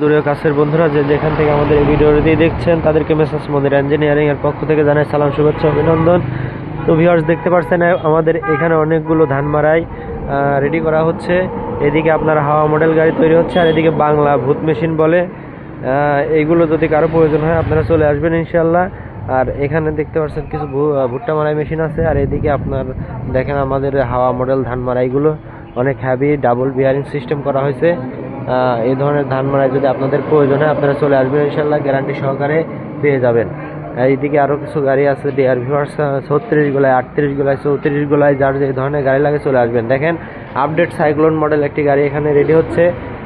দূরেও কাছের বন্ধুরা যেখান থেকে আমাদের এই ভিডিওটি দেখছেন তাদেরকে মেসার্স মনির ইঞ্জিনিয়ারিং এর পক্ষ থেকে জানাই সালাম, শুভেচ্ছা, অভিনন্দন। তো ভিউয়ার্স, দেখতে পাচ্ছেন আমাদের এখানে অনেকগুলো ধান মারাই রেডি করা হচ্ছে। এদিকে আপনার হাওয়া মডেল গাড়ি তৈরি হচ্ছে, আর এদিকে বাংলা ভূত মেশিন বলে। এইগুলো যদি কারো প্রয়োজন হয় আপনারা চলে আসবেন ইনশাল্লাহ। আর এখানে দেখতে পাচ্ছেন কিছু ভুট্টা মারাই মেশিন আছে, আর এদিকে আপনার দেখেন আমাদের হাওয়া মডেল ধান মারাইগুলো অনেক হ্যাভি, ডাবল বিয়ারিং সিস্টেম করা হয়েছে। এই ধরনের ধান মারাই যদি আপনাদের প্রয়োজন হয় আপনারা চলে আসবেন ইনশাল্লাহ, গ্যারান্টি সহকারে পেয়ে যাবেন। এইদিকে আরও কিছু গাড়ি আছে ডিআর ভিউয়ার্স, 36 গোলায়, 38 গোলায়, 34 গোলায়, যার যে ধরনের গাড়ি লাগে চলে আসবেন। দেখেন আপডেট সাইক্লোন মডেল একটি গাড়ি এখানে রেডি হচ্ছে,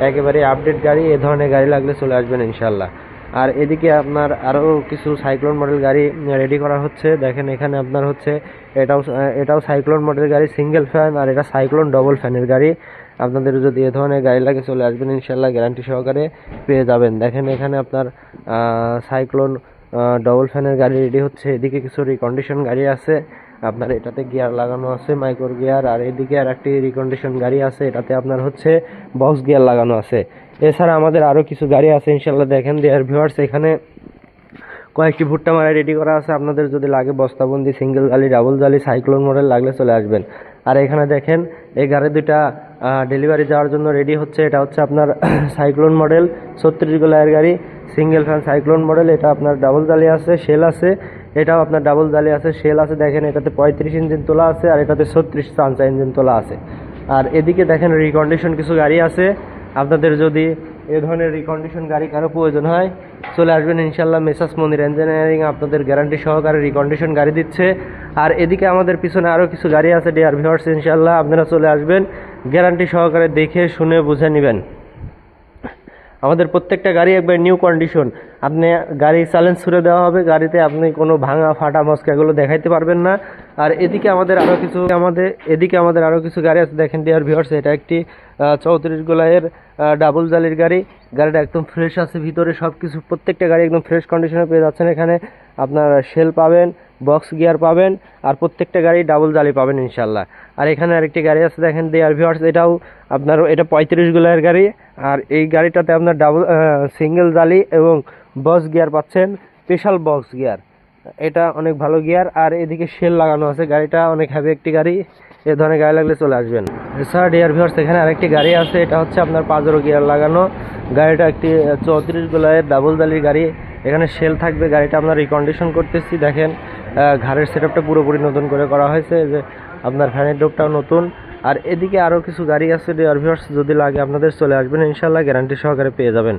একেবারে আপডেট গাড়ি। এই ধরনের গাড়ি লাগলে চলে আসবেন ইনশাল্লাহ। আর এদিকে আপনার আরও কিছু সাইক্লোন মডেল গাড়ি রেডি করা হচ্ছে। দেখেন এখানে আপনার হচ্ছে এটাও সাইক্লোন মডেল গাড়ি, সিঙ্গেল ফ্যান, আর এটা সাইক্লোন ডবল ফ্যানের গাড়ি। আপনাদের যদি এ ধরনের গাড়ি লাগে চলে আসবেন ইনশাল্লাহ, গ্যারান্টি সহকারে পেয়ে যাবেন। দেখেন এখানে আপনার সাইক্লোন ডবল ফ্যানের গাড়ি রেডি হচ্ছে। এদিকে কিছু রিকন্ডিশন গাড়ি আছে, আপনার এটাতে গিয়ার লাগানো আছে, মাইক্রো গিয়ার। আর এদিকে আর একটি রিকন্ডিশন গাড়ি আছে, এটাতে আপনার হচ্ছে বক্স গিয়ার লাগানো আছে। এছাড়া আমাদের আরও কিছু গাড়ি আছে ইনশাল্লাহ। দেখেন ডিয়ার ভিউয়ার্স, এখানে কয়েকটি ভুট্টা মারাই রেডি করা আছে। আপনাদের যদি লাগে বস্তাবন্দি, সিঙ্গেল জালি, ডাবল জালি, সাইক্লোন মডেল লাগলে চলে আসবেন। আর এখানে দেখেন এই গাড়ি দুইটা ডেলিভারি যাওয়ার জন্য রেডি হচ্ছে। এটা হচ্ছে আপনার সাইক্লোন মডেল 36 গোলায়ের গাড়ি, সিঙ্গেল ফ্যান সাইক্লোন মডেল। এটা আপনার ডাবল জালি আছে, শেল আছে। এটাও আপনার ডাবল জালি আছে, শেল আছে। দেখেন এটাতে 35 ইঞ্জিন তোলা আছে, আর এটাতে 36 চাঞ্চা ইঞ্জিন তোলা আছে। আর এদিকে দেখেন রিকন্ডিশন কিছু গাড়ি আছে। আপনাদের যদি এ ধরনের রিকন্ডিশন গাড়ি কারো প্রয়োজন হয় চলে আসবেন ইনশাল্লাহ, মেসার্স মনির ইঞ্জিনিয়ারিং আপনাদের গ্যারান্টি সহকারে রিকন্ডিশন গাড়ি দিচ্ছে। আর এদিকে আমাদের পিছনে আরও কিছু গাড়ি আছে ডিয়ার ভিউয়ার্স, ইনশাল্লাহ আপনারা চলে আসবেন, গ্যারান্টি সহকারে দেখে শুনে বুঝে নেবেন। আমাদের প্রত্যেকটা গাড়ি একবার নিউ কন্ডিশন। আপনি গাড়ি চ্যালেঞ্জ ছুড়ে দেওয়া হবে, গাড়িতে আপনি কোনো ভাঙা ফাটা মস্কা এগুলো দেখাইতে পারবেন না। আর এদিকে আমাদের আরও কিছু গাড়ি আছে। দেখেন ডিয়ার ভিউয়ার্স, এটা একটি 34 গোলায়ের ডাবল জালির গাড়ি। গাড়িটা একদম ফ্রেশ আছে, ভিতরে সব কিছু প্রত্যেকটা গাড়ি একদম ফ্রেশ কন্ডিশনে পেয়ে যাচ্ছেন। এখানে আপনার শেল পাবেন, বক্স গিয়ার পাবেন, আর প্রত্যেকটা গাড়ি ডাবল জালি পাবেন ইনশাল্লাহ। আর এখানে আরেকটি গাড়ি আছে দেখেন ডিয়ার ভিউয়ার্স, এটাও আপনার এটা 35 গোলায়ের গাড়ি। আর এই গাড়িটাতে আপনার ডাবল সিঙ্গেল জালি এবং বক্স গিয়ার পাচ্ছেন, স্পেশাল বক্স গিয়ার। এটা অনেক ভালো গিয়ার। আর এদিকে শেল লাগানো আছে, গাড়িটা অনেক হ্যাভি একটি গাড়ি। এ ধরনের গাড়ি লাগলে চলে আসবেন। এছাড়া ডিয়ার ভিউয়ার্স, এখানে আরেকটি গাড়ি আছে, এটা হচ্ছে আপনার 5 গিয়ার লাগানো। গাড়িটা একটি 34 গোলায়ের ডাবল জালির গাড়ি। এখানে শেল থাকবে। গাড়িটা আমরা রিকন্ডিশন করতেছি। দেখেন ঘাড়ের সেটআপটা পুরোপুরি নতুন করে করা হয়েছে, যে আপনার ফ্যানের ডোপটাও নতুন। আর এদিকে আরও কিছু গাড়ি আছে ডিয়ার ভিউয়ার্স, যদি লাগে আপনাদের চলে আসবেন ইনশাল্লাহ, গ্যারান্টি সহকারে পেয়ে যাবেন।